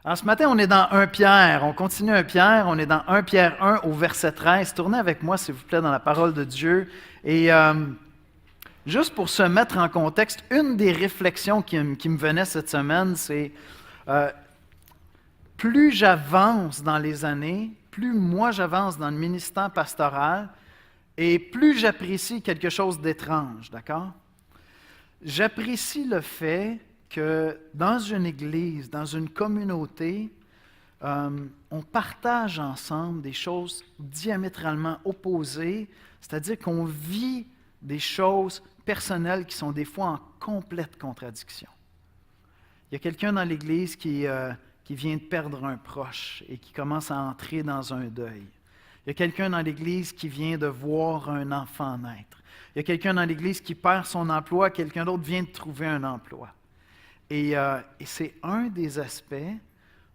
Alors, ce matin, on est dans 1 Pierre. On continue 1 Pierre. On est dans 1 Pierre 1 au verset 13. Tournez avec moi, s'il vous plaît, dans la parole de Dieu. Et juste pour se mettre en contexte, une des réflexions qui me venait cette semaine, c'est plus j'avance dans les années, plus moi j'avance dans le ministère pastoral, et plus j'apprécie quelque chose d'étrange, d'accord? J'apprécie le fait que dans une église, dans une communauté, on partage ensemble des choses diamétralement opposées, c'est-à-dire qu'on vit des choses personnelles qui sont des fois en complète contradiction. Il y a quelqu'un dans l'église qui vient de perdre un proche et qui commence à entrer dans un deuil. Il y a quelqu'un dans l'église qui vient de voir un enfant naître. Il y a quelqu'un dans l'église qui perd son emploi, quelqu'un d'autre vient de trouver un emploi. Et c'est un des aspects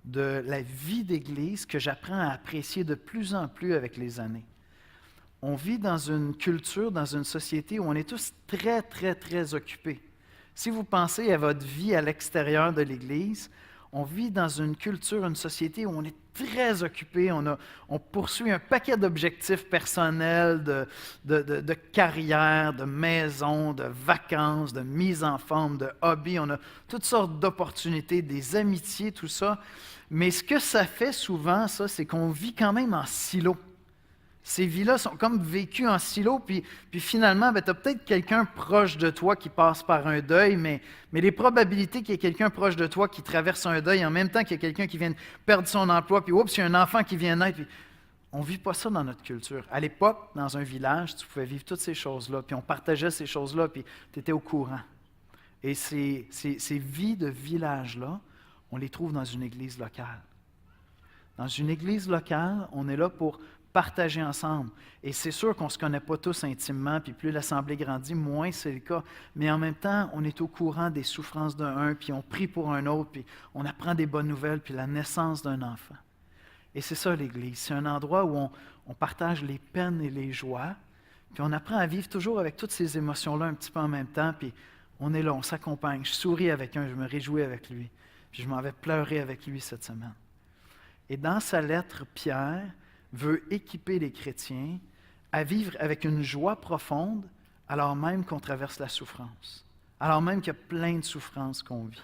de la vie d'Église que j'apprends à apprécier de plus en plus avec les années. On vit dans une culture, dans une société où on est tous très, très, très occupés. Si vous pensez à votre vie à l'extérieur de l'Église, on vit dans une culture, une société où on est très occupé, on poursuit un paquet d'objectifs personnels, de carrière, de maison, de vacances, de mise en forme, de hobbies. On a toutes sortes d'opportunités, des amitiés, tout ça. Mais ce que ça fait souvent, ça, c'est qu'on vit quand même en silo. Ces vies-là sont comme vécues en silo, puis finalement, tu as peut-être quelqu'un proche de toi qui passe par un deuil, mais les probabilités qu'il y ait quelqu'un proche de toi qui traverse un deuil en même temps qu'il y a quelqu'un qui vient de perdre son emploi, puis oups, il y a un enfant qui vient naître. Puis on ne vit pas ça dans notre culture. À l'époque, dans un village, tu pouvais vivre toutes ces choses-là, puis on partageait ces choses-là, puis tu étais au courant. Et ces vies de village-là, on les trouve dans une église locale. Dans une église locale, on est là pour partager ensemble. Et c'est sûr qu'on ne se connaît pas tous intimement, puis plus l'Assemblée grandit, moins c'est le cas. Mais en même temps, on est au courant des souffrances d'un, puis on prie pour un autre, puis on apprend des bonnes nouvelles, puis la naissance d'un enfant. Et c'est ça l'Église. C'est un endroit où on partage les peines et les joies, puis on apprend à vivre toujours avec toutes ces émotions-là un petit peu en même temps, puis on est là, on s'accompagne. Je souris avec un, je me réjouis avec lui, puis je m'en vais pleurer avec lui cette semaine. Et dans sa lettre, Pierre veut équiper les chrétiens à vivre avec une joie profonde alors même qu'on traverse la souffrance, alors même qu'il y a plein de souffrances qu'on vit.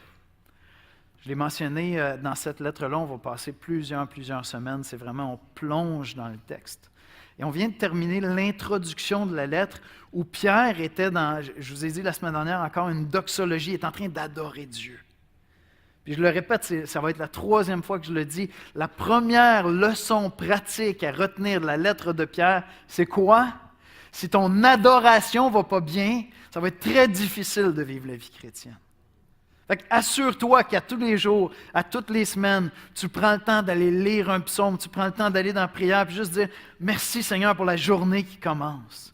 Je l'ai mentionné dans cette lettre-là, on va passer plusieurs semaines, c'est vraiment, on plonge dans le texte. Et on vient de terminer l'introduction de la lettre où Pierre était dans, je vous ai dit la semaine dernière, encore une doxologie, il est en train d'adorer Dieu. Puis je le répète, ça va être la 3e fois que je le dis, la première leçon pratique à retenir de la lettre de Pierre, c'est quoi? Si ton adoration ne va pas bien, ça va être très difficile de vivre la vie chrétienne. Fait assure-toi qu'à tous les jours, à toutes les semaines, tu prends le temps d'aller lire un psaume, tu prends le temps d'aller dans la prière, puis juste dire « Merci Seigneur pour la journée qui commence. »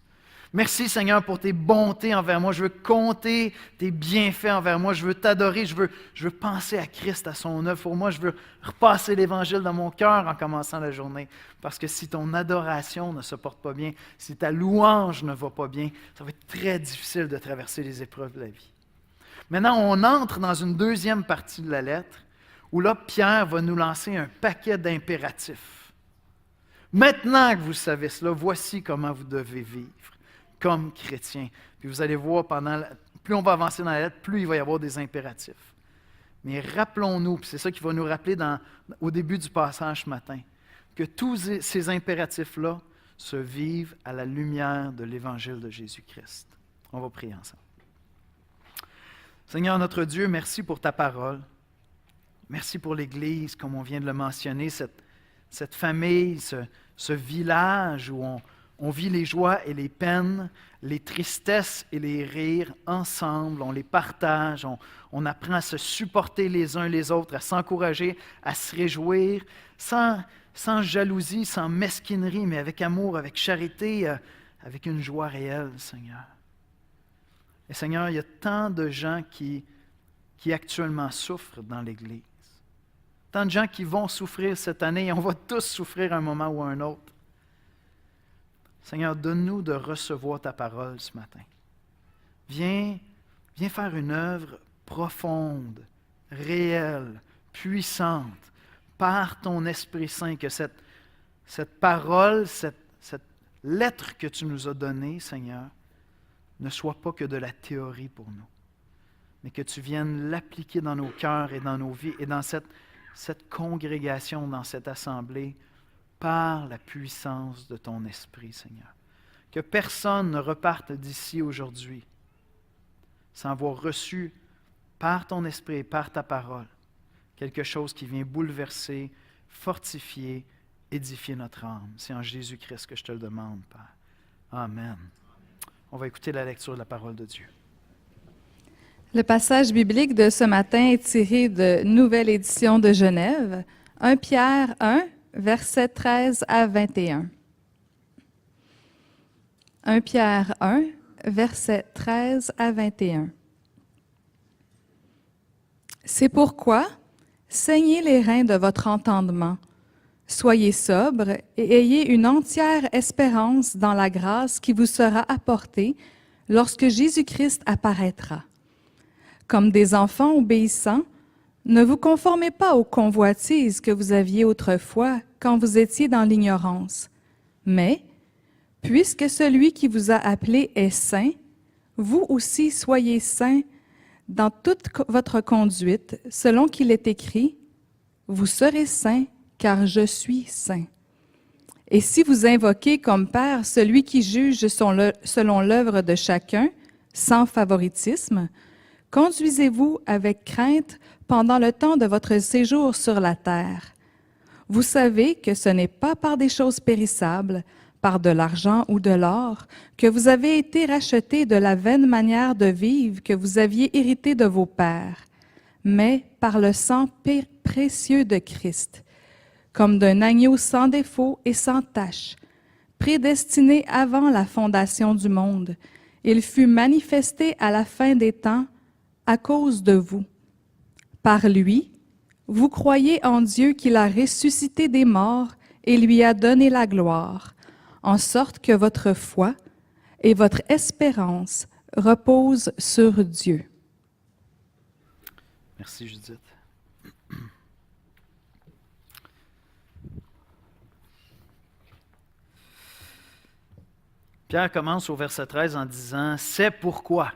Merci Seigneur pour tes bontés envers moi. Je veux compter tes bienfaits envers moi. Je veux t'adorer. Je veux penser à Christ, à son œuvre pour moi. Je veux repasser l'Évangile dans mon cœur en commençant la journée. Parce que si ton adoration ne se porte pas bien, si ta louange ne va pas bien, ça va être très difficile de traverser les épreuves de la vie. Maintenant, on entre dans une 2e partie de la lettre où là, Pierre va nous lancer un paquet d'impératifs. Maintenant que vous savez cela, voici comment vous devez vivre comme chrétien. Puis vous allez voir, plus on va avancer dans la lettre, plus il va y avoir des impératifs. Mais rappelons-nous, puis c'est ça qui va nous rappeler au début du passage ce matin, que tous ces impératifs-là se vivent à la lumière de l'Évangile de Jésus-Christ. On va prier ensemble. Seigneur notre Dieu, merci pour ta parole. Merci pour l'Église, comme on vient de le mentionner, cette famille, ce village où on vit les joies et les peines, les tristesses et les rires ensemble, on les partage, on apprend à se supporter les uns les autres, à s'encourager, à se réjouir, sans jalousie, sans mesquinerie, mais avec amour, avec charité, avec une joie réelle, Seigneur. Et Seigneur, il y a tant de gens qui actuellement souffrent dans l'Église. Tant de gens qui vont souffrir cette année, et on va tous souffrir un moment ou un autre. Seigneur, donne-nous de recevoir ta parole ce matin. Viens faire une œuvre profonde, réelle, puissante, par ton Esprit Saint, que cette parole, cette lettre que tu nous as donnée, Seigneur, ne soit pas que de la théorie pour nous, mais que tu viennes l'appliquer dans nos cœurs et dans nos vies et dans cette congrégation, dans cette assemblée, par la puissance de ton Esprit, Seigneur. Que personne ne reparte d'ici aujourd'hui sans avoir reçu par ton Esprit et par ta parole quelque chose qui vient bouleverser, fortifier, édifier notre âme. C'est en Jésus-Christ que je te le demande, Père. Amen. On va écouter la lecture de la parole de Dieu. Le passage biblique de ce matin est tiré de Nouvelle Édition de Genève, 1 Pierre 1, versets 13 à 21. 1 Pierre 1, versets 13 à 21. C'est pourquoi, saignez les reins de votre entendement, soyez sobres et ayez une entière espérance dans la grâce qui vous sera apportée lorsque Jésus-Christ apparaîtra. Comme des enfants obéissants, ne vous conformez pas aux convoitises que vous aviez autrefois quand vous étiez dans l'ignorance. Mais, puisque celui qui vous a appelé est saint, vous aussi soyez saints dans toute votre conduite, selon qu'il est écrit, « Vous serez saints, car je suis saint. » Et si vous invoquez comme Père celui qui juge selon l'œuvre de chacun, sans favoritisme, conduisez-vous avec crainte pendant le temps de votre séjour sur la terre. Vous savez que ce n'est pas par des choses périssables, par de l'argent ou de l'or, que vous avez été rachetés de la vaine manière de vivre que vous aviez héritée de vos pères, mais par le sang précieux de Christ, comme d'un agneau sans défaut et sans tache, prédestiné avant la fondation du monde. Il fut manifesté à la fin des temps à cause de vous. Par lui, vous croyez en Dieu qu'il a ressuscité des morts et lui a donné la gloire, en sorte que votre foi et votre espérance reposent sur Dieu. Merci, Judith. Pierre commence au verset 13 en disant « C'est pourquoi ».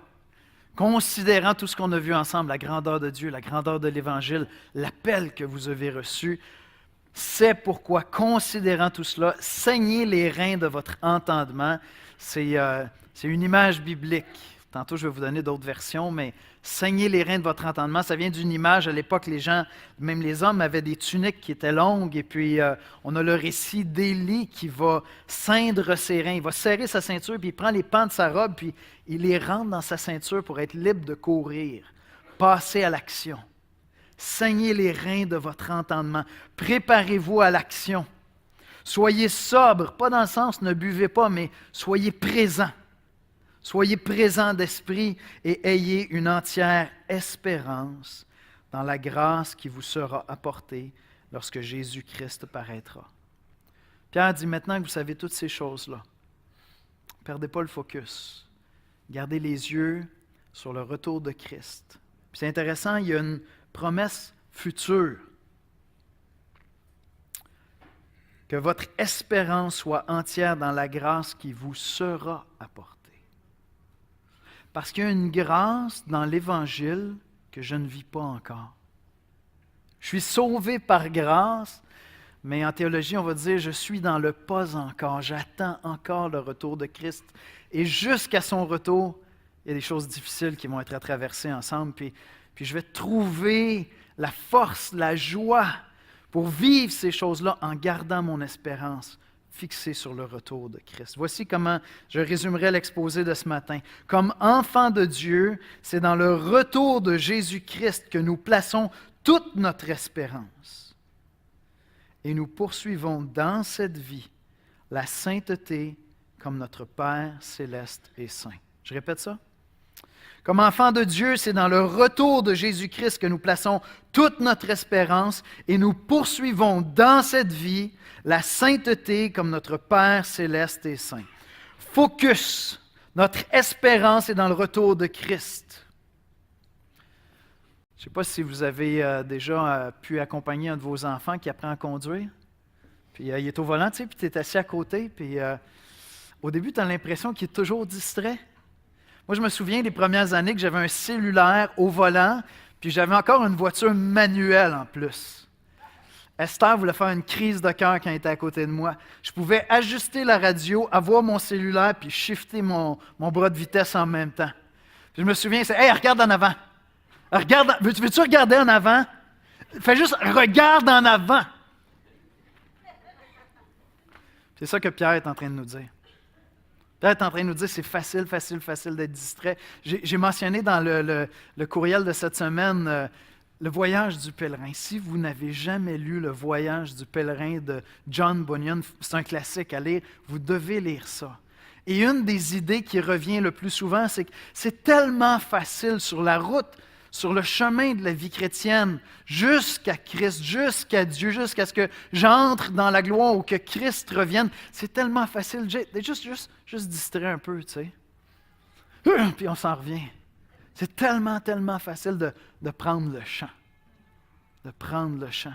Considérant tout ce qu'on a vu ensemble, la grandeur de Dieu, la grandeur de l'Évangile, l'appel que vous avez reçu, c'est pourquoi, considérant tout cela, saignez les reins de votre entendement. C'est une image biblique. Tantôt, je vais vous donner d'autres versions, mais saignez les reins de votre entendement, ça vient d'une image. À l'époque, les gens, même les hommes, avaient des tuniques qui étaient longues. Et puis, on a le récit d'Élie qui va ceindre ses reins. Il va serrer sa ceinture, puis il prend les pans de sa robe, puis il les rentre dans sa ceinture pour être libre de courir, passer à l'action. Saignez les reins de votre entendement. Préparez-vous à l'action. Soyez sobre, pas dans le sens ne buvez pas, mais soyez présents. Soyez présents d'esprit et ayez une entière espérance dans la grâce qui vous sera apportée lorsque Jésus-Christ paraîtra. Pierre dit maintenant que vous savez toutes ces choses-là, ne perdez pas le focus. Gardez les yeux sur le retour de Christ. Puis c'est intéressant, il y a une promesse future. Que votre espérance soit entière dans la grâce qui vous sera apportée. Parce qu'il y a une grâce dans l'Évangile que je ne vis pas encore. Je suis sauvé par grâce, mais en théologie, on va dire, je suis dans le pas encore. J'attends encore le retour de Christ. Et jusqu'à son retour, il y a des choses difficiles qui vont être à traverser ensemble. Puis je vais trouver la force, la joie pour vivre ces choses-là en gardant mon espérance fixée sur le retour de Christ. Voici comment je résumerai l'exposé de ce matin. Comme enfants de Dieu, c'est dans le retour de Jésus-Christ que nous plaçons toute notre espérance. Et nous poursuivons dans cette vie la sainteté comme notre Père céleste est saint. Je répète ça. Comme enfants de Dieu, c'est dans le retour de Jésus-Christ que nous plaçons toute notre espérance et nous poursuivons dans cette vie la sainteté comme notre Père céleste est saint. Focus, notre espérance est dans le retour de Christ. Je ne sais pas si vous avez déjà pu accompagner un de vos enfants qui apprend à conduire. Puis il est au volant, tu sais, puis tu es assis à côté, puis au début, tu as l'impression qu'il est toujours distrait. Moi, je me souviens des premières années que j'avais un cellulaire au volant, puis j'avais encore une voiture manuelle en plus. Esther voulait faire une crise de cœur quand elle était à côté de moi. Je pouvais ajuster la radio, avoir mon cellulaire, puis shifter mon bras de vitesse en même temps. Puis je me souviens, c'est « Hey, regarde en avant! Regarde, veux-tu regarder en avant? Fais juste, regarde en avant! » C'est ça que Pierre est en train de nous dire. Pierre est en train de nous dire, c'est facile d'être distrait. J'ai mentionné dans le courriel de cette semaine le voyage du pèlerin. Si vous n'avez jamais lu le voyage du pèlerin de John Bunyan, c'est un classique à lire, vous devez lire ça. Et une des idées qui revient le plus souvent, c'est que c'est tellement facile sur la route, sur le chemin de la vie chrétienne, jusqu'à Christ, jusqu'à Dieu, jusqu'à ce que j'entre dans la gloire ou que Christ revienne. C'est tellement facile d'être juste distrait un peu, tu sais. Puis on s'en revient. C'est tellement facile de prendre le champ. De prendre le champ.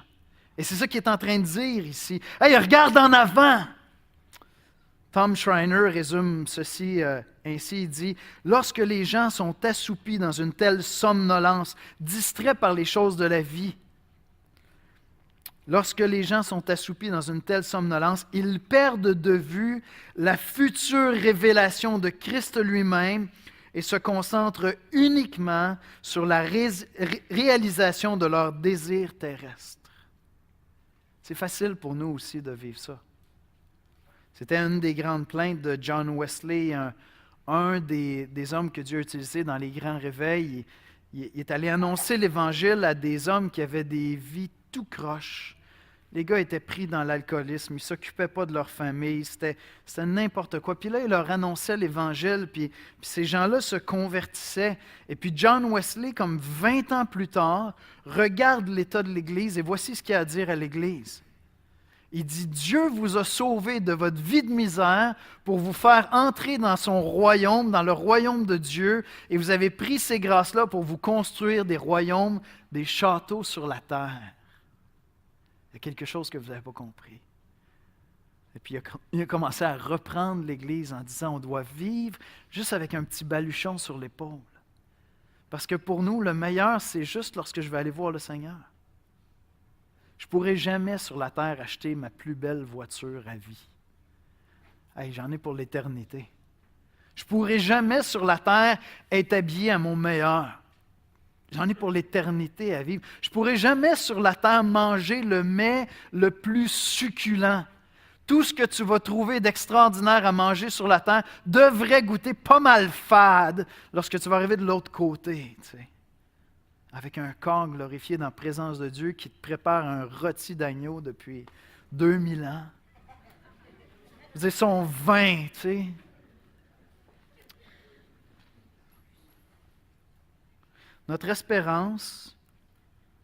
Et c'est ça qu'il est en train de dire ici. « Hey, regarde en avant! » Tom Schreiner résume ceci ainsi, il dit « Lorsque les gens sont assoupis dans une telle somnolence, distraits par les choses de la vie, lorsque les gens sont assoupis dans une telle somnolence, ils perdent de vue la future révélation de Christ lui-même et se concentrent uniquement sur la réalisation de leurs désirs terrestres. » C'est facile pour nous aussi de vivre ça. C'était une des grandes plaintes de John Wesley, un des hommes que Dieu a utilisés dans les grands réveils. Il est allé annoncer l'Évangile à des hommes qui avaient des vies tout croches. Les gars étaient pris dans l'alcoolisme, ils ne s'occupaient pas de leur famille, c'était n'importe quoi. Puis là, il leur annonçait l'Évangile, puis ces gens-là se convertissaient. Et puis John Wesley, comme 20 ans plus tard, regarde l'état de l'Église et voici ce qu'il a à dire à l'Église. Il dit, Dieu vous a sauvé de votre vie de misère pour vous faire entrer dans son royaume, dans le royaume de Dieu, et vous avez pris ces grâces-là pour vous construire des royaumes, des châteaux sur la terre. Il y a quelque chose que vous n'avez pas compris. Et puis il a commencé à reprendre l'Église en disant, on doit vivre juste avec un petit baluchon sur l'épaule. Parce que pour nous, le meilleur, c'est juste lorsque je vais aller voir le Seigneur. Je ne pourrai jamais sur la terre acheter ma plus belle voiture à vie. Hey, j'en ai pour l'éternité. Je ne pourrai jamais sur la terre être habillé à mon meilleur. J'en ai pour l'éternité à vivre. Je ne pourrai jamais sur la terre manger le mets le plus succulent. Tout ce que tu vas trouver d'extraordinaire à manger sur la terre devrait goûter pas mal fade lorsque tu vas arriver de l'autre côté, tu sais. Avec un corps glorifié dans la présence de Dieu qui te prépare un rôti d'agneau depuis 2000 ans. C'est son vin, tu sais. Notre espérance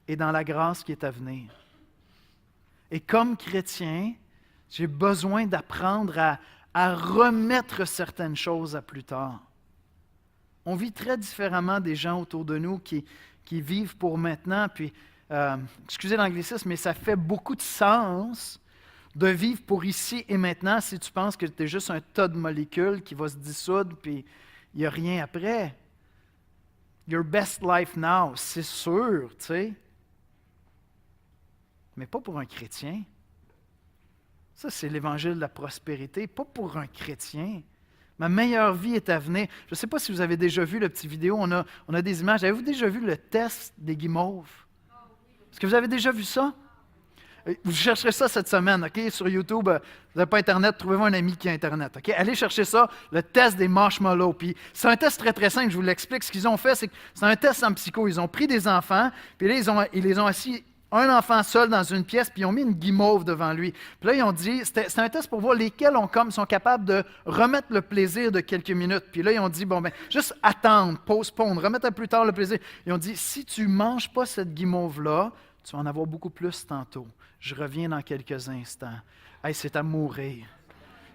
est dans la grâce qui est à venir. Et comme chrétien, j'ai besoin d'apprendre à remettre certaines choses à plus tard. On vit très différemment des gens autour de nous qui vivent pour maintenant, puis, excusez l'anglicisme, mais ça fait beaucoup de sens de vivre pour ici et maintenant si tu penses que tu es juste un tas de molécules qui va se dissoudre, puis il n'y a rien après. Your best life now, c'est sûr, tu sais. Mais pas pour un chrétien. Ça, c'est l'évangile de la prospérité, pas pour un chrétien. Ma meilleure vie est à venir. Je ne sais pas si vous avez déjà vu la petite vidéo, on a des images. Avez-vous déjà vu le test des guimauves? Est-ce que vous avez déjà vu ça? Vous chercherez ça cette semaine, OK? Sur YouTube, vous n'avez pas Internet, trouvez-vous un ami qui a Internet, OK? Allez chercher ça, le test des marshmallows. Puis c'est un test très simple, je vous l'explique. Ce qu'ils ont fait, c'est un test en psycho. Ils ont pris des enfants, puis là, ils les ont assis un enfant seul dans une pièce, puis ils ont mis une guimauve devant lui. Puis là, ils ont dit, c'est un test pour voir lesquels sont capables de remettre le plaisir de quelques minutes. Puis là, ils ont dit, juste attendre, postpone, remettre à plus tard le plaisir. Ils ont dit, si tu ne manges pas cette guimauve-là, tu vas en avoir beaucoup plus tantôt. Je reviens dans quelques instants. Hey, c'est à mourir.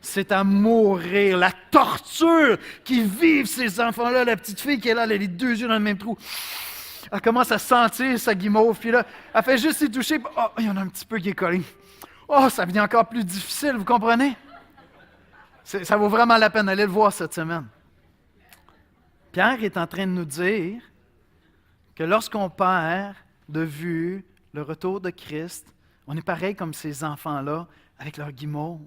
C'est à mourir. La torture qui vivent ces enfants-là, la petite fille qui est là, elle a les deux yeux dans le même trou. elle commence à sentir sa guimauve, puis là, elle fait juste s'y toucher, puis, oh, il y en a un petit peu qui est collé. Oh, ça devient encore plus difficile, vous comprenez? Ça vaut vraiment la peine d'aller le voir cette semaine. Pierre est en train de nous dire que lorsqu'on perd de vue le retour de Christ, on est pareil comme ces enfants-là avec leur guimauve.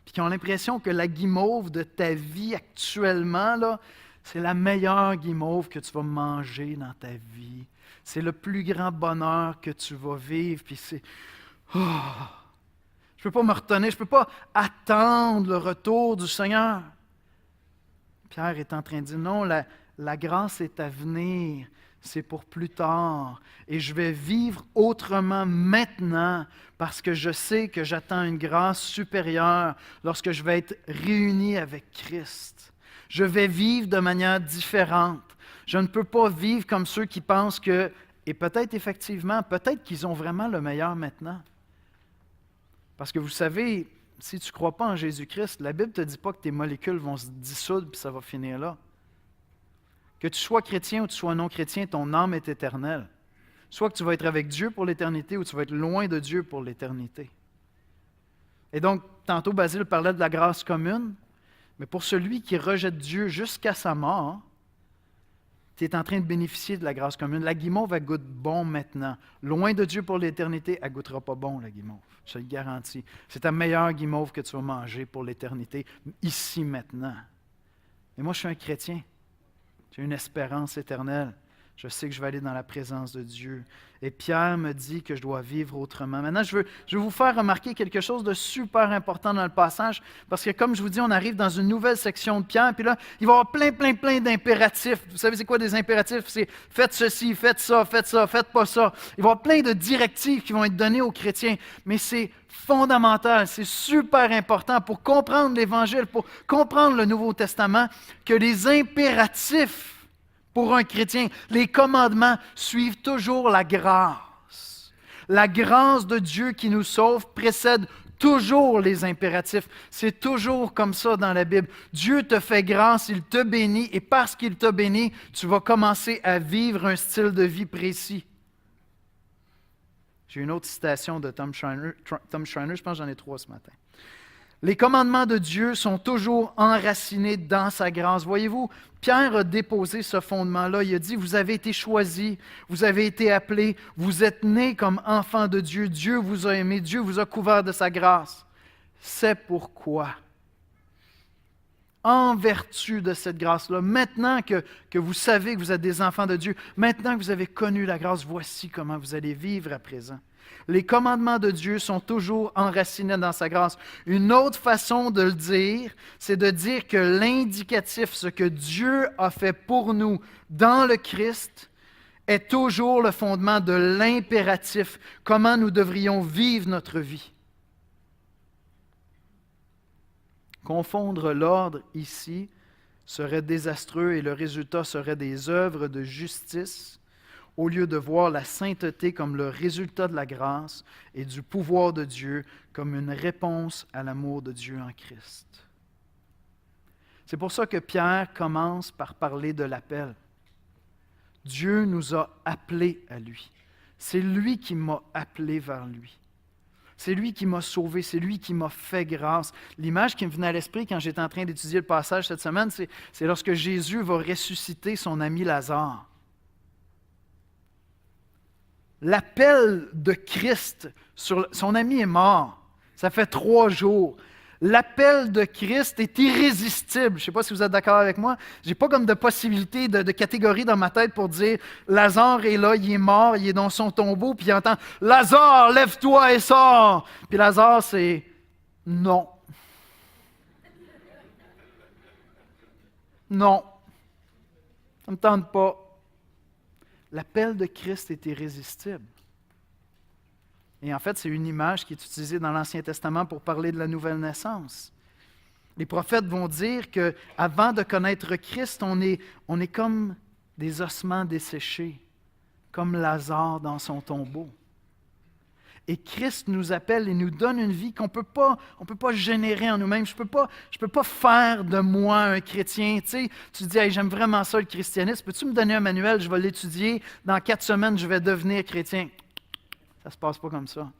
Puis qui ont l'impression que la guimauve de ta vie actuellement, là, c'est la meilleure guimauve que tu vas manger dans ta vie. C'est le plus grand bonheur que tu vas vivre. Puis c'est... Oh, je ne peux pas me retenir, je ne peux pas attendre le retour du Seigneur. Pierre est en train de dire, non, la grâce est à venir, c'est pour plus tard. Et je vais vivre autrement maintenant parce que je sais que j'attends une grâce supérieure lorsque je vais être réuni avec Christ. Je vais vivre de manière différente. Je ne peux pas vivre comme ceux qui pensent que, et peut-être effectivement, peut-être qu'ils ont vraiment le meilleur maintenant. Parce que vous savez, si tu ne crois pas en Jésus-Christ, la Bible ne te dit pas que tes molécules vont se dissoudre et ça va finir là. Que tu sois chrétien ou tu sois non chrétien, ton âme est éternelle. Soit que tu vas être avec Dieu pour l'éternité ou tu vas être loin de Dieu pour l'éternité. Et donc, tantôt, Basile parlait de la grâce commune, mais pour celui qui rejette Dieu jusqu'à sa mort, tu es en train de bénéficier de la grâce commune. La guimauve, elle goûte bon maintenant. Loin de Dieu pour l'éternité, elle ne goûtera pas bon, la guimauve. Je te le garantis. C'est ta meilleure guimauve que tu vas manger pour l'éternité, ici, maintenant. Et moi, je suis un chrétien. J'ai une espérance éternelle. Je sais que je vais aller dans la présence de Dieu. Et Pierre me dit que je dois vivre autrement. Maintenant, je veux vous faire remarquer quelque chose de super important dans le passage, parce que comme je vous dis, on arrive dans une nouvelle section de Pierre, puis là, il va y avoir plein d'impératifs. Vous savez c'est quoi des impératifs? C'est faites ceci, faites ça, faites pas ça. Il va y avoir plein de directives qui vont être données aux chrétiens, mais c'est fondamental, c'est super important pour comprendre l'Évangile, pour comprendre le Nouveau Testament, que les impératifs pour un chrétien, les commandements suivent toujours la grâce. La grâce de Dieu qui nous sauve précède toujours les impératifs. C'est toujours comme ça dans la Bible. Dieu te fait grâce, il te bénit, et parce qu'il t'a béni, tu vas commencer à vivre un style de vie précis. J'ai une autre citation de Tom Schreiner, je pense que j'en ai 3 ce matin. Les commandements de Dieu sont toujours enracinés dans sa grâce. Voyez-vous, Pierre a déposé ce fondement-là. Il a dit, vous avez été choisis, vous avez été appelés, vous êtes nés comme enfants de Dieu. Dieu vous a aimés, Dieu vous a couvert de sa grâce. C'est pourquoi, en vertu de cette grâce-là, maintenant que vous savez que vous êtes des enfants de Dieu, maintenant que vous avez connu la grâce, voici comment vous allez vivre à présent. Les commandements de Dieu sont toujours enracinés dans sa grâce. Une autre façon de le dire, c'est de dire que l'indicatif, ce que Dieu a fait pour nous dans le Christ, est toujours le fondement de l'impératif, comment nous devrions vivre notre vie. Confondre l'ordre ici serait désastreux et le résultat serait des œuvres de justice, au lieu de voir la sainteté comme le résultat de la grâce et du pouvoir de Dieu comme une réponse à l'amour de Dieu en Christ. C'est pour ça que Pierre commence par parler de l'appel. Dieu nous a appelés à lui. C'est lui qui m'a appelé vers lui. C'est lui qui m'a sauvé, c'est lui qui m'a fait grâce. L'image qui me venait à l'esprit quand j'étais en train d'étudier le passage cette semaine, c'est lorsque Jésus va ressusciter son ami Lazare. L'appel de Christ, son ami est mort, ça fait 3 jours. L'appel de Christ est irrésistible. Je ne sais pas si vous êtes d'accord avec moi. Je n'ai pas comme de possibilité de catégorie dans ma tête pour dire Lazare est là, il est mort, il est dans son tombeau, puis il entend Lazare, lève-toi et sors. Puis Lazare, c'est non. Non. Ça ne me tente pas. L'appel de Christ est irrésistible. Et en fait, c'est une image qui est utilisée dans l'Ancien Testament pour parler de la nouvelle naissance. Les prophètes vont dire qu'avant de connaître Christ, on est comme des ossements desséchés, comme Lazare dans son tombeau. Et Christ nous appelle et nous donne une vie qu'on ne peut pas générer en nous-mêmes. Je peux pas faire de moi un chrétien. Tu sais, tu dis, hey, j'aime vraiment ça le christianisme. Peux-tu me donner un manuel? Je vais l'étudier. Dans 4 semaines, je vais devenir chrétien. Ça ne se passe pas comme ça.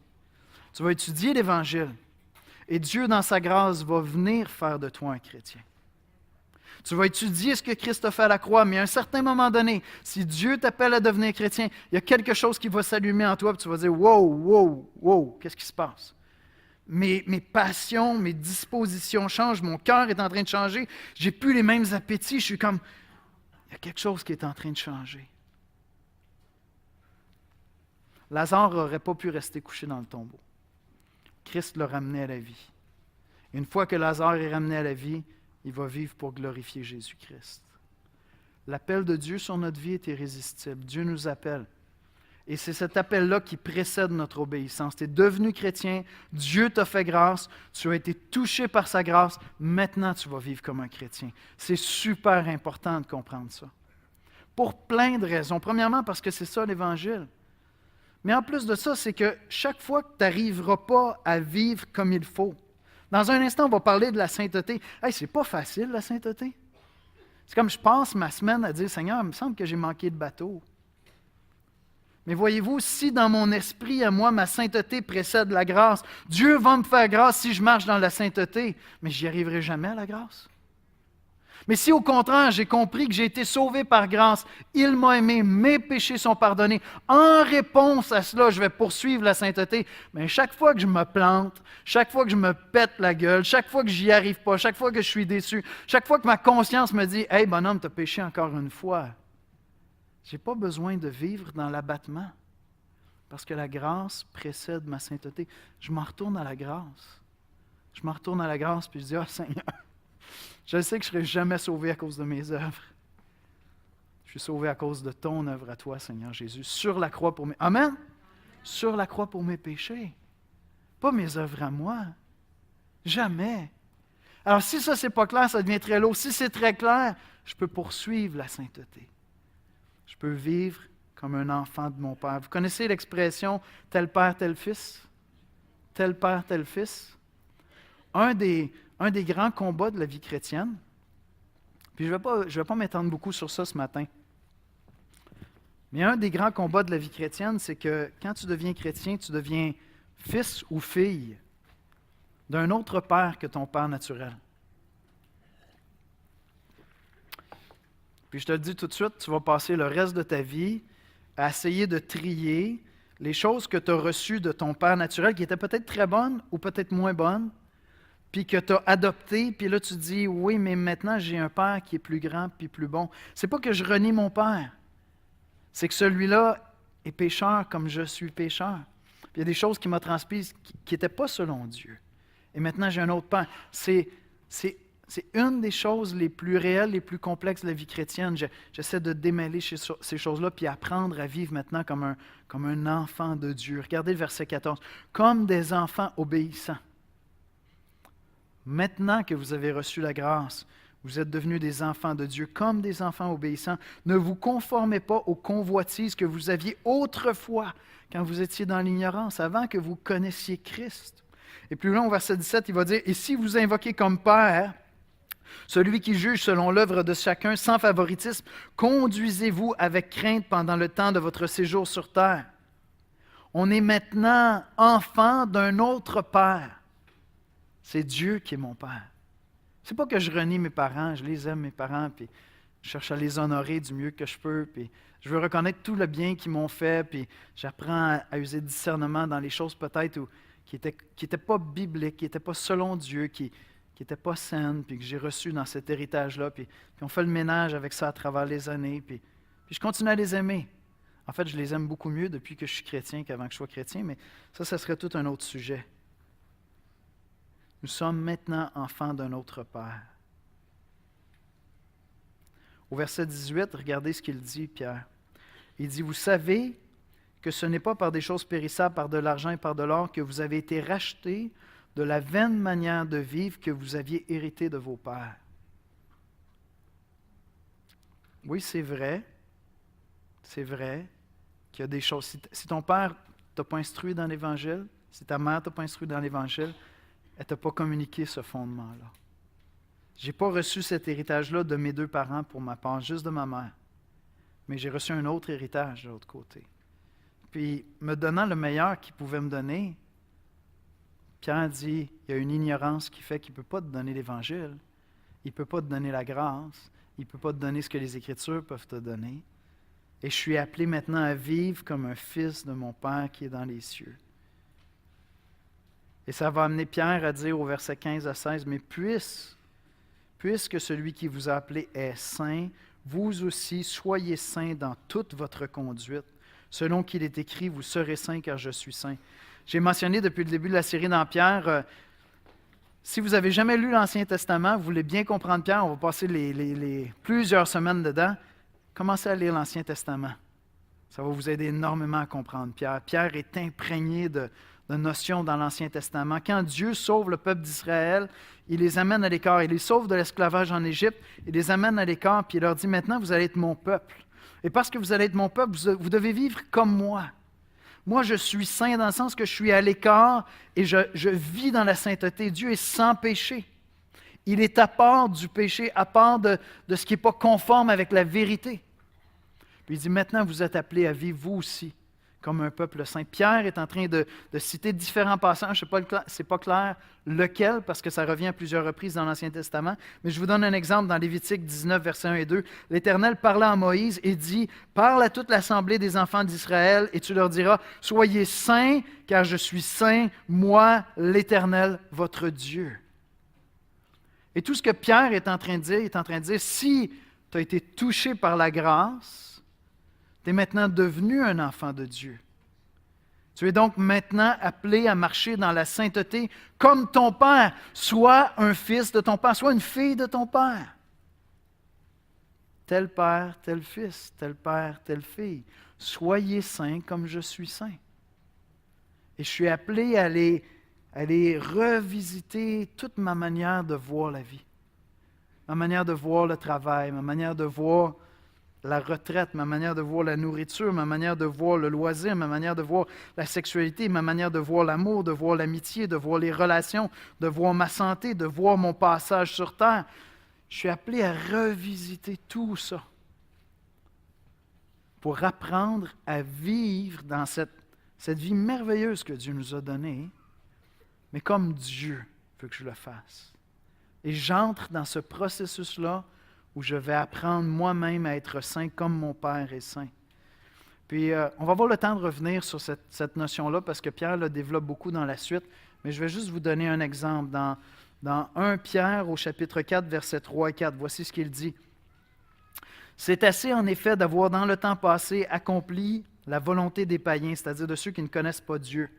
Tu vas étudier l'Évangile. Et Dieu, dans sa grâce, va venir faire de toi un chrétien. Tu vas étudier ce que Christ a fait à la croix, mais à un certain moment donné, si Dieu t'appelle à devenir chrétien, il y a quelque chose qui va s'allumer en toi, et tu vas dire, wow, qu'est-ce qui se passe? Mes passions, mes dispositions changent, mon cœur est en train de changer, j'ai plus les mêmes appétits, je suis comme, il y a quelque chose qui est en train de changer. Lazare n'aurait pas pu rester couché dans le tombeau. Christ l'a ramené à la vie. Une fois que Lazare est ramené à la vie, il va vivre pour glorifier Jésus-Christ. L'appel de Dieu sur notre vie est irrésistible. Dieu nous appelle. Et c'est cet appel-là qui précède notre obéissance. Tu es devenu chrétien, Dieu t'a fait grâce, tu as été touché par sa grâce, maintenant tu vas vivre comme un chrétien. C'est super important de comprendre ça. Pour plein de raisons. Premièrement, parce que c'est ça l'Évangile. Mais en plus de ça, c'est que chaque fois que tu n'arriveras pas à vivre comme il faut, dans un instant, on va parler de la sainteté. Hey, c'est pas facile, la sainteté. C'est comme je passe ma semaine à dire, Seigneur, il me semble que j'ai manqué de bateau. Mais voyez-vous, si dans mon esprit, à moi, ma sainteté précède la grâce, Dieu va me faire grâce si je marche dans la sainteté, mais je n'y arriverai jamais à la grâce. Mais si au contraire, j'ai compris que j'ai été sauvé par grâce, il m'a aimé, mes péchés sont pardonnés, en réponse à cela, je vais poursuivre la sainteté. Mais chaque fois que je me plante, chaque fois que je me pète la gueule, chaque fois que j'y arrive pas, chaque fois que je suis déçu, chaque fois que ma conscience me dit « Hey, bonhomme, tu as péché encore une fois », je n'ai pas besoin de vivre dans l'abattement parce que la grâce précède ma sainteté. Je m'en retourne à la grâce. Je m'en retourne à la grâce puis je dis « Ah, Seigneur, je sais que je ne serai jamais sauvé à cause de mes œuvres. Je suis sauvé à cause de ton œuvre à toi, Seigneur Jésus, sur la croix pour mes... Amen? Sur la croix pour mes péchés. Pas mes œuvres à moi. Jamais. Alors, si ça, c'est pas clair, ça devient très lourd. Si c'est très clair, je peux poursuivre la sainteté. Je peux vivre comme un enfant de mon Père. Vous connaissez l'expression « tel père, tel fils »? Tel père, tel fils. Un des grands combats de la vie chrétienne, puis je ne vais pas m'étendre beaucoup sur ça ce matin, mais un des grands combats de la vie chrétienne, c'est que quand tu deviens chrétien, tu deviens fils ou fille d'un autre père que ton père naturel. Puis je te le dis tout de suite, tu vas passer le reste de ta vie à essayer de trier les choses que tu as reçues de ton père naturel, qui étaient peut-être très bonnes ou peut-être moins bonnes, puis que tu as adopté, puis là tu dis, oui, mais maintenant j'ai un père qui est plus grand puis plus bon. C'est pas que je renie mon père, c'est que celui-là est pécheur comme je suis pécheur. Puis il y a des choses qui m'ont transmises qui n'étaient pas selon Dieu. Et maintenant j'ai un autre père. C'est une des choses les plus réelles, les plus complexes de la vie chrétienne. J'essaie de démêler ces choses-là, puis apprendre à vivre maintenant comme un enfant de Dieu. Regardez le verset 14. Comme des enfants obéissants. Maintenant que vous avez reçu la grâce, vous êtes devenus des enfants de Dieu, comme des enfants obéissants. Ne vous conformez pas aux convoitises que vous aviez autrefois, quand vous étiez dans l'ignorance, avant que vous connaissiez Christ. Et plus loin, au verset 17, il va dire, « Et si vous invoquez comme Père, celui qui juge selon l'œuvre de chacun, sans favoritisme, conduisez-vous avec crainte pendant le temps de votre séjour sur terre. » On est maintenant enfant d'un autre Père. C'est Dieu qui est mon Père. C'est pas que je renie mes parents, je les aime, mes parents, puis je cherche à les honorer du mieux que je peux, puis je veux reconnaître tout le bien qu'ils m'ont fait, puis j'apprends à user de discernement dans les choses peut-être qui n'étaient pas bibliques, qui n'étaient pas selon Dieu, qui n'étaient pas saines, puis que j'ai reçu dans cet héritage-là, puis on fait le ménage avec ça à travers les années, puis je continue à les aimer. En fait, je les aime beaucoup mieux depuis que je suis chrétien qu'avant que je sois chrétien, mais ça serait tout un autre sujet. Nous sommes maintenant enfants d'un autre Père. Au verset 18, regardez ce qu'il dit, Pierre. Il dit, « Vous savez que ce n'est pas par des choses périssables, par de l'argent et par de l'or, que vous avez été rachetés de la vaine manière de vivre que vous aviez hérité de vos pères. » Oui, c'est vrai qu'il y a des choses. Si ton père t'a pas instruit dans l'Évangile, si ta mère t'a pas instruit dans l'Évangile, elle t'a pas communiqué ce fondement-là. J'ai pas reçu cet héritage-là de mes 2 parents pour ma part, juste de ma mère. Mais j'ai reçu un autre héritage de l'autre côté. Puis, me donnant le meilleur qu'il pouvait me donner, Pierre dit, il y a une ignorance qui fait qu'il ne peut pas te donner l'Évangile, il ne peut pas te donner la grâce, il ne peut pas te donner ce que les Écritures peuvent te donner. Et je suis appelé maintenant à vivre comme un fils de mon Père qui est dans les cieux. Et ça va amener Pierre à dire au verset 15 à 16, « Mais puisque celui qui vous a appelé est saint, vous aussi soyez saints dans toute votre conduite. Selon qu'il est écrit, vous serez saints car je suis saint. » J'ai mentionné depuis le début de la série dans Pierre, si vous n'avez jamais lu l'Ancien Testament, vous voulez bien comprendre Pierre, on va passer les plusieurs semaines dedans, commencez à lire l'Ancien Testament. Ça va vous aider énormément à comprendre Pierre. Pierre est imprégné de notions dans l'Ancien Testament. Quand Dieu sauve le peuple d'Israël, il les amène à l'écart. Il les sauve de l'esclavage en Égypte, il les amène à l'écart, puis il leur dit, maintenant, vous allez être mon peuple. Et parce que vous allez être mon peuple, vous devez vivre comme moi. Moi, je suis saint dans le sens que je suis à l'écart et je vis dans la sainteté. Dieu est sans péché. Il est à part du péché, à part de ce qui n'est pas conforme avec la vérité. Puis il dit, maintenant, vous êtes appelés à vivre vous aussi comme un peuple saint. Pierre est en train de citer différents passages, ce n'est pas clair lequel, parce que ça revient à plusieurs reprises dans l'Ancien Testament, mais je vous donne un exemple dans Lévitique 19, versets 1 et 2. L'Éternel parla à Moïse et dit, « Parle à toute l'assemblée des enfants d'Israël, et tu leur diras, « Soyez saints, car je suis saint, moi, l'Éternel, votre Dieu. » Et tout ce que Pierre est en train de dire, si tu as été touché par la grâce, tu es maintenant devenu un enfant de Dieu. Tu es donc maintenant appelé à marcher dans la sainteté comme ton Père. Sois un fils de ton Père, sois une fille de ton Père. Tel Père, tel Fils, tel Père, telle fille. Soyez saints comme je suis saint. Et je suis appelé à aller revisiter toute ma manière de voir la vie, ma manière de voir le travail, ma manière de voir la retraite, ma manière de voir la nourriture, ma manière de voir le loisir, ma manière de voir la sexualité, ma manière de voir l'amour, de voir l'amitié, de voir les relations, de voir ma santé, de voir mon passage sur terre. Je suis appelé à revisiter tout ça pour apprendre à vivre dans cette vie merveilleuse que Dieu nous a donnée, mais comme Dieu veut que je le fasse. Et j'entre dans ce processus-là où je vais apprendre moi-même à être saint comme mon Père est saint. Puis, on va avoir le temps de revenir sur cette notion-là parce que Pierre le développe beaucoup dans la suite, mais je vais juste vous donner un exemple. Dans 1 Pierre au chapitre 4, versets 3 et 4, voici ce qu'il dit. « C'est assez en effet d'avoir dans le temps passé accompli la volonté des païens, c'est-à-dire de ceux qui ne connaissent pas Dieu,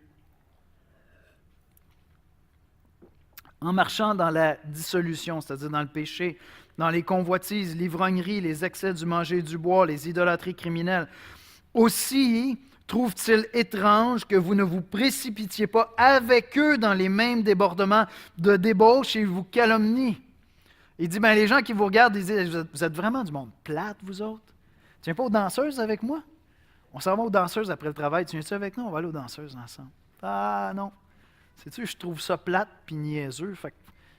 en marchant dans la dissolution, c'est-à-dire dans le péché, dans les convoitises, l'ivrognerie, les excès du manger et du boire, les idolâtries criminelles. Aussi trouve-t-il étrange que vous ne vous précipitiez pas avec eux dans les mêmes débordements de débauche et vous calomnient. » Il dit, les gens qui vous regardent, ils disent, vous êtes vraiment du monde plate, vous autres? Tu viens pas aux danseuses avec moi? On s'en va aux danseuses après le travail. Tu viens-tu avec nous? On va aller aux danseuses ensemble. Ah non. Sais-tu, je trouve ça plate puis niaiseux. Fait que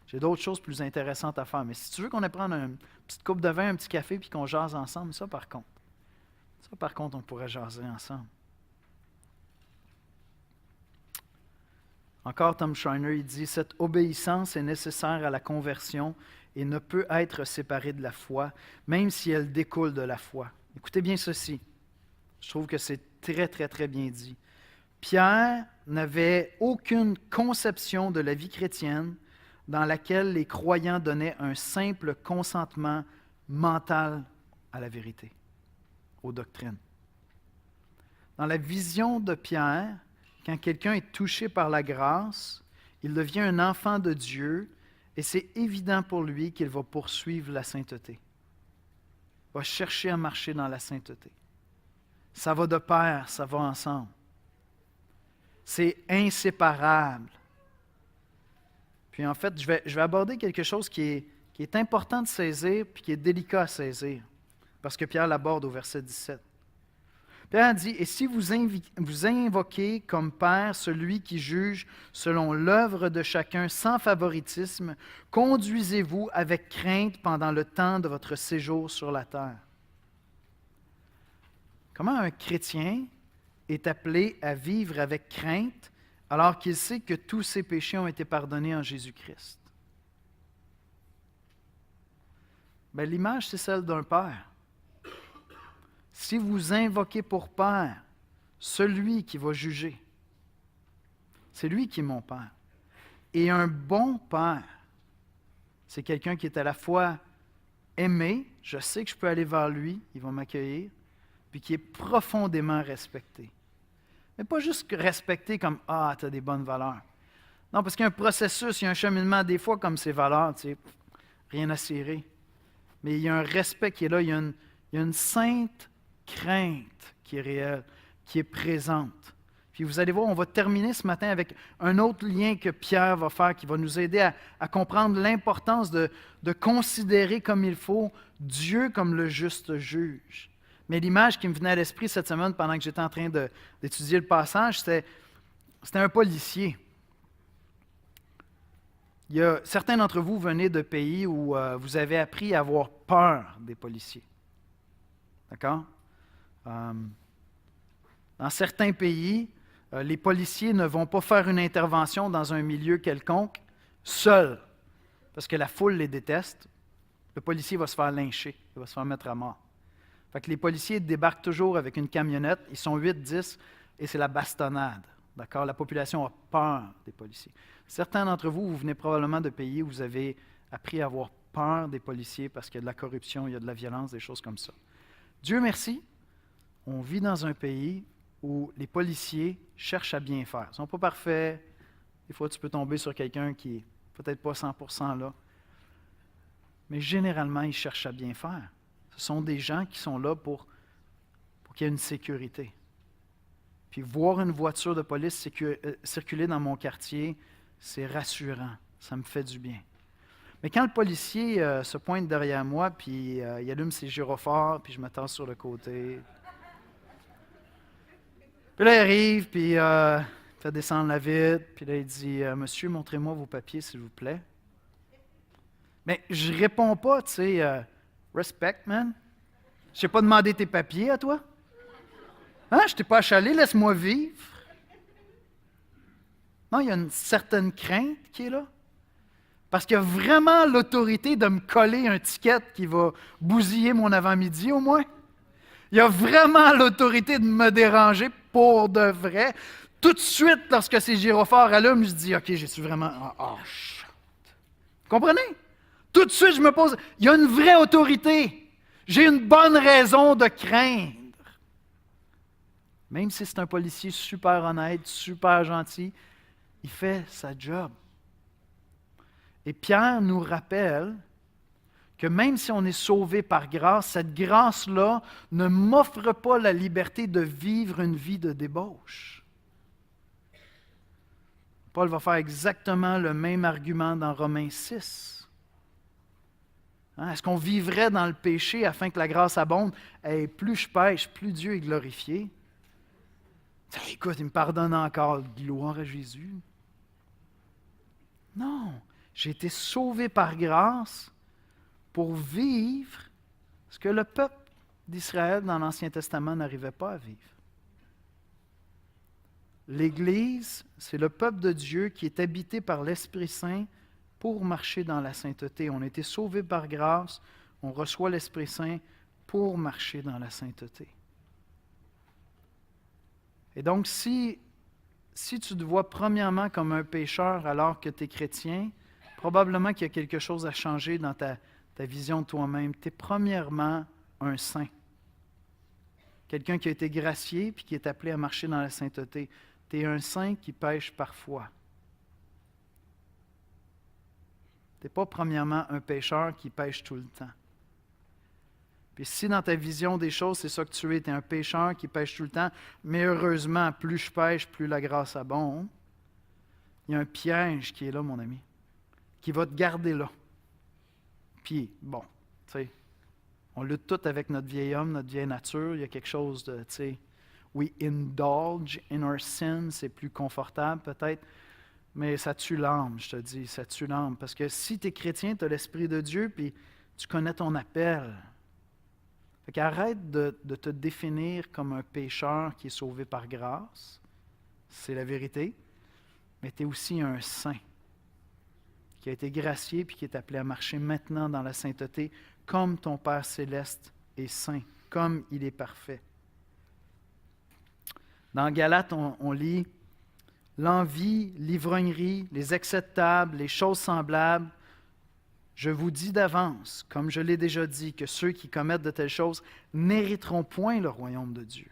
j'ai d'autres choses plus intéressantes à faire. Mais si tu veux qu'on aille prendre une petite coupe de vin, un petit café, puis qu'on jase ensemble, ça par contre, on pourrait jaser ensemble. Encore Tom Schreiner, il dit, « Cette obéissance est nécessaire à la conversion et ne peut être séparée de la foi, même si elle découle de la foi. » Écoutez bien ceci. Je trouve que c'est très, très, très bien dit. Pierre n'avait aucune conception de la vie chrétienne dans laquelle les croyants donnaient un simple consentement mental à la vérité, aux doctrines. Dans la vision de Pierre, quand quelqu'un est touché par la grâce, il devient un enfant de Dieu et c'est évident pour lui qu'il va poursuivre la sainteté. Il va chercher à marcher dans la sainteté. Ça va de pair, ça va ensemble. C'est inséparable. Puis en fait, je vais aborder quelque chose qui est important de saisir puis qui est délicat à saisir, parce que Pierre l'aborde au verset 17. Pierre dit, « Et si vous invoquez comme Père celui qui juge selon l'œuvre de chacun sans favoritisme, conduisez-vous avec crainte pendant le temps de votre séjour sur la terre. » Comment un chrétien est appelé à vivre avec crainte alors qu'il sait que tous ses péchés ont été pardonnés en Jésus-Christ? Bien, l'image, c'est celle d'un père. Si vous invoquez pour Père celui qui va juger, c'est lui qui est mon Père. Et un bon Père, c'est quelqu'un qui est à la fois aimé, je sais que je peux aller vers lui, il va m'accueillir, puis qui est profondément respecté. Mais pas juste respecté comme « Ah, tu as des bonnes valeurs ». Non, parce qu'il y a un processus, il y a un cheminement, des fois, comme ces valeurs, tu sais, rien à cirer. Mais il y a un respect qui est là, il y a une sainte crainte qui est réelle, qui est présente. Puis vous allez voir, on va terminer ce matin avec un autre lien que Pierre va faire, qui va nous aider à comprendre l'importance de considérer comme il faut Dieu comme le juste juge. Mais l'image qui me venait à l'esprit cette semaine pendant que j'étais en train d'étudier le passage, c'était un policier. Il y a certains d'entre vous venez de pays où vous avez appris à avoir peur des policiers. D'accord? Dans certains pays, les policiers ne vont pas faire une intervention dans un milieu quelconque seuls, parce que la foule les déteste. Le policier va se faire lyncher, il va se faire mettre à mort. Fait que les policiers débarquent toujours avec une camionnette, ils sont 8-10 et c'est la bastonnade. D'accord? La population a peur des policiers. Certains d'entre vous, vous venez probablement de pays où vous avez appris à avoir peur des policiers parce qu'il y a de la corruption, il y a de la violence, des choses comme ça. Dieu merci, on vit dans un pays où les policiers cherchent à bien faire. Ils ne sont pas parfaits. Des fois, tu peux tomber sur quelqu'un qui n'est peut-être pas 100% là. Mais généralement, ils cherchent à bien faire. Ce sont des gens qui sont là pour qu'il y ait une sécurité. Puis voir une voiture de police circuler dans mon quartier, c'est rassurant. Ça me fait du bien. Mais quand le policier se pointe derrière moi, puis il allume ses gyrophares, puis je m'attends sur le côté. Puis là, il arrive, puis il fait descendre la vitre, puis là, il dit « Monsieur, montrez-moi vos papiers, s'il vous plaît. » Mais je réponds pas, tu sais, respect, man. Je n'ai pas demandé tes papiers à toi. Hein? Je t'ai pas achalé, laisse-moi vivre. Non, il y a une certaine crainte qui est là. Parce qu'il y a vraiment l'autorité de me coller un ticket qui va bousiller mon avant-midi au moins. Il y a vraiment l'autorité de me déranger pour de vrai. Tout de suite, lorsque ces gyrophares allument, je dis « OK, j'ai-tu vraiment... shit. » Comprenez? Tout de suite, je me pose... Il y a une vraie autorité. J'ai une bonne raison de craindre. Même si c'est un policier super honnête, super gentil, il fait sa job. Et Pierre nous rappelle que même si on est sauvé par grâce, cette grâce-là ne m'offre pas la liberté de vivre une vie de débauche. Paul va faire exactement le même argument dans Romains 6. Hein, est-ce qu'on vivrait dans le péché afin que la grâce abonde? Et plus je pêche, plus Dieu est glorifié. Écoute, il me pardonne encore. Gloire à Jésus. Non, j'ai été sauvé par grâce pour vivre ce que le peuple d'Israël dans l'Ancien Testament n'arrivait pas à vivre. L'Église, c'est le peuple de Dieu qui est habité par l'Esprit Saint pour marcher dans la sainteté. On a été sauvé par grâce, on reçoit l'Esprit Saint pour marcher dans la sainteté. Et donc, si tu te vois premièrement comme un pécheur alors que tu es chrétien, probablement qu'il y a quelque chose à changer dans ta vision de toi-même. Tu es premièrement un saint. Quelqu'un qui a été gracié puis qui est appelé à marcher dans la sainteté. Tu es un saint qui pêche parfois. Tu n'es pas premièrement un pécheur qui pêche tout le temps. Puis si dans ta vision des choses, c'est ça que tu es un pécheur qui pêche tout le temps, mais heureusement, plus je pêche, plus la grâce abonde, il y a un piège qui est là, mon ami, qui va te garder là. Puis, bon, tu sais, on lutte tout avec notre vieil homme, notre vieille nature, il y a quelque chose de, tu sais, We indulge in our sin, c'est plus confortable peut-être, mais ça tue l'âme, je te dis, ça tue l'âme. Parce que si tu es chrétien, tu as l'Esprit de Dieu, puis tu connais ton appel. Fait qu'arrête de te définir comme un pécheur qui est sauvé par grâce, c'est la vérité, mais tu es aussi un saint qui a été gracié puis qui est appelé à marcher maintenant dans la sainteté comme ton Père céleste est saint, comme il est parfait. Dans Galates, on lit « L'envie, l'ivrognerie, les excès de table, les choses semblables, je vous dis d'avance, comme je l'ai déjà dit, que ceux qui commettent de telles choses n'hériteront point le royaume de Dieu. »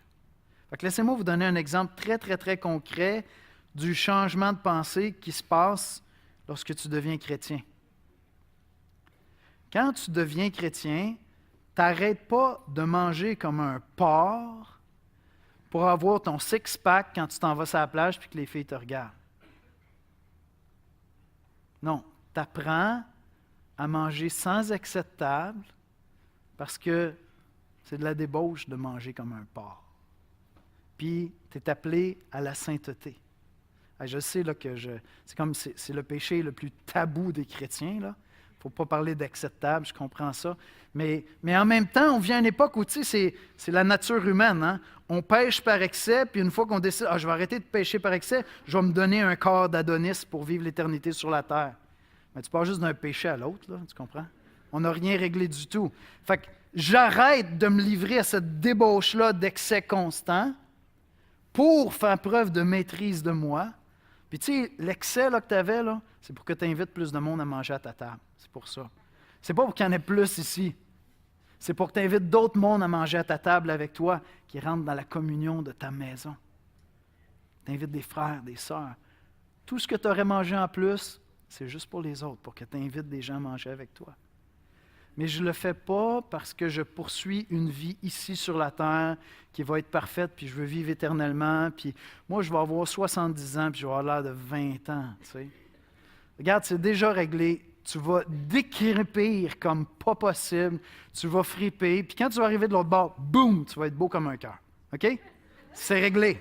Fait que laissez-moi vous donner un exemple très, très, très concret du changement de pensée qui se passe lorsque tu deviens chrétien. Quand tu deviens chrétien, tu n'arrêtes pas de manger comme un porc pour avoir ton six-pack quand tu t'en vas sur la plage et que les filles te regardent. Non, tu apprends à manger sans excès de table parce que c'est de la débauche de manger comme un porc. Puis, tu es appelé à la sainteté. Je sais là, que c'est le péché le plus tabou des chrétiens. Il ne faut pas parler d'excès de table, je comprends ça. Mais en même temps, on vit à une époque où c'est la nature humaine. Hein? On pêche par excès, puis une fois qu'on décide, je vais arrêter de pêcher par excès, je vais me donner un corps d'Adonis pour vivre l'éternité sur la terre. Mais tu passes juste d'un péché à l'autre, là, tu comprends? On n'a rien réglé du tout. Fait que j'arrête de me livrer à cette débauche-là d'excès constant pour faire preuve de maîtrise de moi. Puis tu sais, l'excès là, que tu avais, là, c'est pour que tu invites plus de monde à manger à ta table. C'est pour ça. C'est pas pour qu'il y en ait plus ici. C'est pour que tu invites d'autres mondes à manger à ta table avec toi, qui rentrent dans la communion de ta maison. Tu invites des frères, des sœurs. Tout ce que tu aurais mangé en plus, c'est juste pour les autres, pour que tu invites des gens à manger avec toi. Mais je ne le fais pas parce que je poursuis une vie ici sur la terre qui va être parfaite, puis je veux vivre éternellement, puis moi, je vais avoir 70 ans, puis je vais avoir l'air de 20 ans, tu sais. Regarde, c'est déjà réglé. Tu vas décrépir comme pas possible, tu vas friper, puis quand tu vas arriver de l'autre bord, boum, tu vas être beau comme un cœur. OK? C'est réglé.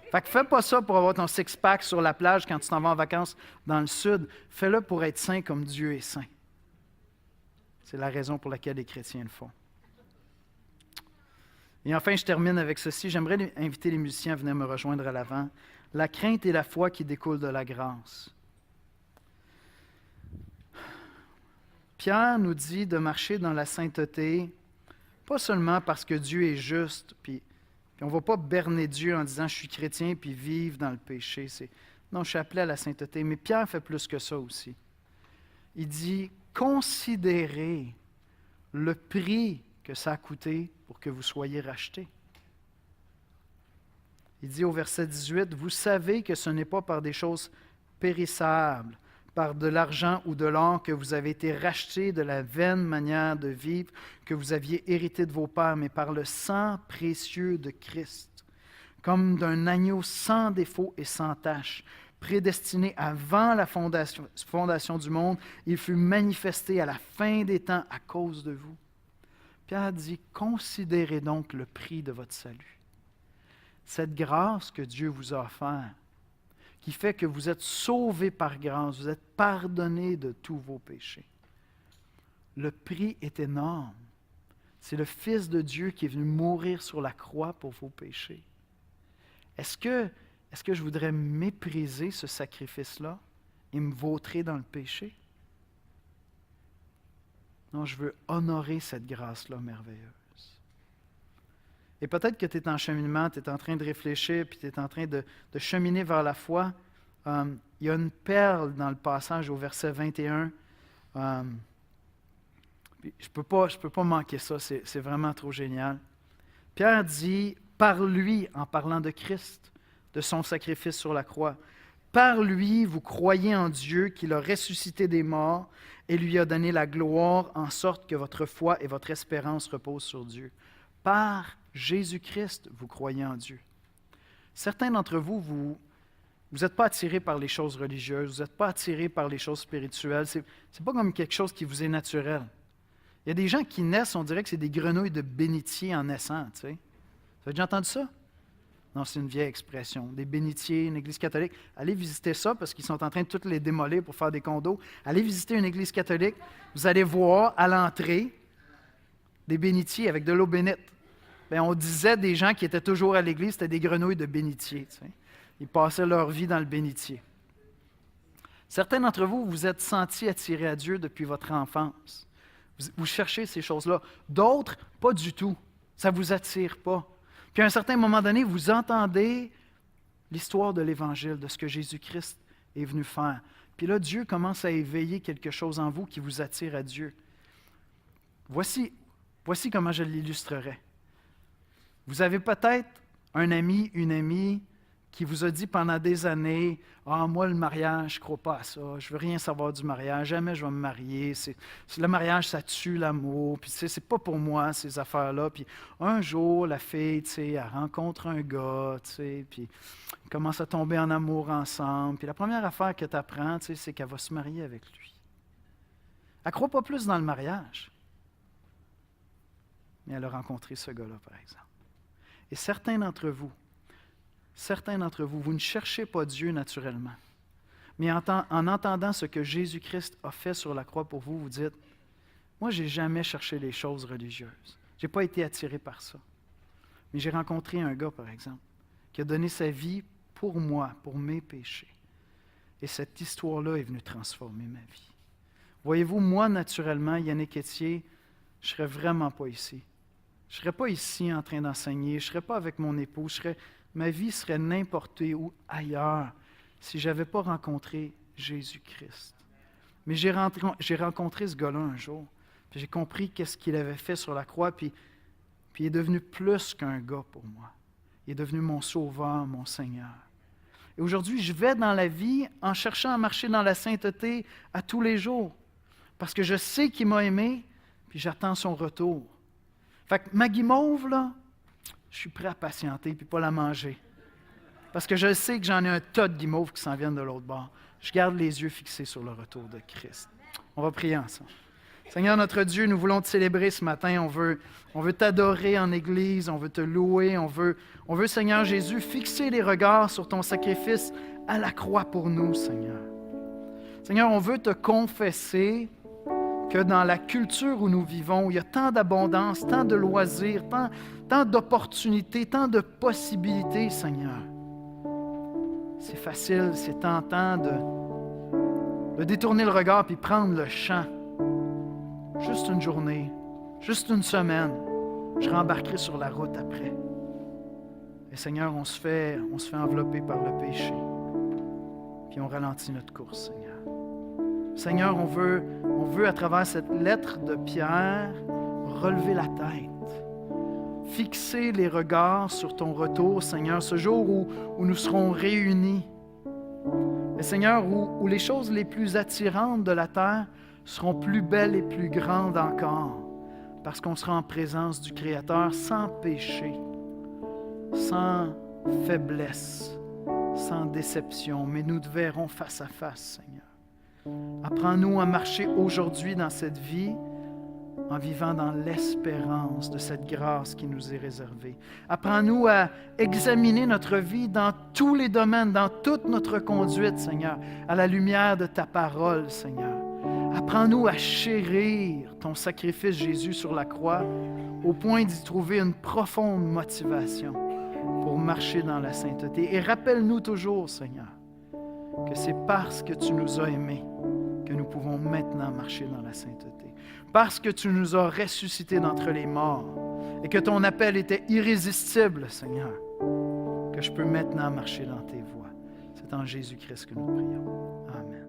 Fait que fais pas ça pour avoir ton six-pack sur la plage quand tu t'en vas en vacances dans le sud. Fais-le pour être saint comme Dieu est saint. C'est la raison pour laquelle les chrétiens le font. Et enfin, je termine avec ceci. J'aimerais inviter les musiciens à venir me rejoindre à l'avant. La crainte et la foi qui découlent de la grâce. Pierre nous dit de marcher dans la sainteté, pas seulement parce que Dieu est juste, puis on ne va pas berner Dieu en disant « je suis chrétien » puis vivre dans le péché. Non, je suis appelé à la sainteté. Mais Pierre fait plus que ça aussi. Il dit « considérez le prix que ça a coûté pour que vous soyez rachetés. » Il dit au verset 18 « Vous savez que ce n'est pas par des choses périssables, par de l'argent ou de l'or que vous avez été rachetés de la vaine manière de vivre que vous aviez hérité de vos pères, mais par le sang précieux de Christ, comme d'un agneau sans défaut et sans tache, prédestiné avant la fondation du monde, il fut manifesté à la fin des temps à cause de vous. » Pierre dit, considérez donc le prix de votre salut. Cette grâce que Dieu vous a offerte, qui fait que vous êtes sauvés par grâce, vous êtes pardonnés de tous vos péchés. Le prix est énorme. C'est le Fils de Dieu qui est venu mourir sur la croix pour vos péchés. Est-ce que je voudrais mépriser ce sacrifice-là et me vautrer dans le péché? Non, je veux honorer cette grâce-là merveilleuse. Et peut-être que tu es en cheminement, tu es en train de réfléchir, puis tu es en train de cheminer vers la foi. Il y a une perle dans le passage au verset 21. Je ne peux pas manquer ça, c'est vraiment trop génial. Pierre dit, par lui, en parlant de Christ, de son sacrifice sur la croix, par lui, vous croyez en Dieu qui l'a ressuscité des morts et lui a donné la gloire en sorte que votre foi et votre espérance reposent sur Dieu. Par Jésus-Christ, vous croyez en Dieu. Certains d'entre vous, vous n'êtes pas attirés par les choses religieuses, vous n'êtes pas attirés par les choses spirituelles. Ce n'est pas comme quelque chose qui vous est naturel. Il y a des gens qui naissent, on dirait que c'est des grenouilles de bénitier en naissant. Tu sais. Vous avez déjà entendu ça? Non, c'est une vieille expression. Des bénitiers, une église catholique. Allez visiter ça parce qu'ils sont en train de toutes les démolir pour faire des condos. Allez visiter une église catholique. Vous allez voir à l'entrée des bénitiers avec de l'eau bénite. Bien, on disait des gens qui étaient toujours à l'église, c'était des grenouilles de bénitier. Tu sais. Ils passaient leur vie dans le bénitier. Certains d'entre vous, vous êtes sentis attirés à Dieu depuis votre enfance. Vous cherchez ces choses-là. D'autres, pas du tout. Ça ne vous attire pas. Puis à un certain moment donné, vous entendez l'histoire de l'Évangile, de ce que Jésus-Christ est venu faire. Puis là, Dieu commence à éveiller quelque chose en vous qui vous attire à Dieu. Voici comment je l'illustrerai. Vous avez peut-être un ami, une amie qui vous a dit pendant des années « Ah, moi, le mariage, je ne crois pas à ça. Je ne veux rien savoir du mariage. Jamais je vais me marier. Le mariage, ça tue l'amour. Puis, tu sais, c'est pas pour moi, ces affaires-là. » Puis, un jour, la fille, tu sais, elle rencontre un gars, tu sais, puis ils commencent à tomber en amour ensemble. Puis, la première affaire que tu apprends, tu sais, c'est qu'elle va se marier avec lui. Elle ne croit pas plus dans le mariage. Mais elle a rencontré ce gars-là, par exemple. Et certains d'entre vous, vous ne cherchez pas Dieu naturellement. Mais en entendant ce que Jésus-Christ a fait sur la croix pour vous, vous dites, moi, je n'ai jamais cherché les choses religieuses. Je n'ai pas été attiré par ça. Mais j'ai rencontré un gars, par exemple, qui a donné sa vie pour moi, pour mes péchés. Et cette histoire-là est venue transformer ma vie. Voyez-vous, moi, naturellement, Yannick Etier, je ne serais vraiment pas ici. Je ne serais pas ici en train d'enseigner. Je ne serais pas avec mon époux. Ma vie serait n'importe où ailleurs si je n'avais pas rencontré Jésus-Christ. Mais j'ai rencontré ce gars-là un jour. Puis j'ai compris qu'est-ce qu'il avait fait sur la croix. Puis il est devenu plus qu'un gars pour moi. Il est devenu mon sauveur, mon Seigneur. Et aujourd'hui, je vais dans la vie en cherchant à marcher dans la sainteté à tous les jours. Parce que je sais qu'il m'a aimé, puis j'attends son retour. Fait que ma guimauve, là, je suis prêt à patienter puis pas la manger. Parce que je sais que j'en ai un tas de guimauves qui s'en viennent de l'autre bord. Je garde les yeux fixés sur le retour de Christ. On va prier ensemble. Seigneur notre Dieu, nous voulons te célébrer ce matin. On veut t'adorer en Église, on veut te louer. On veut, Seigneur Jésus, fixer les regards sur ton sacrifice à la croix pour nous, Seigneur. Seigneur, on veut te confesser que dans la culture où nous vivons, où il y a tant d'abondance, tant de loisirs, tant d'opportunités, tant de possibilités, Seigneur. C'est facile, c'est tentant de détourner le regard puis prendre le champ. Juste une journée, juste une semaine, je rembarquerai sur la route après. Et Seigneur, on se fait envelopper par le péché. Puis on ralentit notre course, Seigneur. Seigneur, on veut à travers cette lettre de Pierre relever la tête, fixer les regards sur ton retour, Seigneur, ce jour où nous serons réunis. Et Seigneur, où les choses les plus attirantes de la terre seront plus belles et plus grandes encore, parce qu'on sera en présence du Créateur sans péché, sans faiblesse, sans déception, mais nous te verrons face à face, Seigneur. Apprends-nous à marcher aujourd'hui dans cette vie en vivant dans l'espérance de cette grâce qui nous est réservée. Apprends-nous à examiner notre vie dans tous les domaines, dans toute notre conduite, Seigneur, à la lumière de ta parole, Seigneur. Apprends-nous à chérir ton sacrifice, Jésus, sur la croix, au point d'y trouver une profonde motivation pour marcher dans la sainteté. Et rappelle-nous toujours, Seigneur, que c'est parce que tu nous as aimés que nous pouvons maintenant marcher dans la sainteté. Parce que tu nous as ressuscités d'entre les morts et que ton appel était irrésistible, Seigneur, que je peux maintenant marcher dans tes voies. C'est en Jésus-Christ que nous prions. Amen.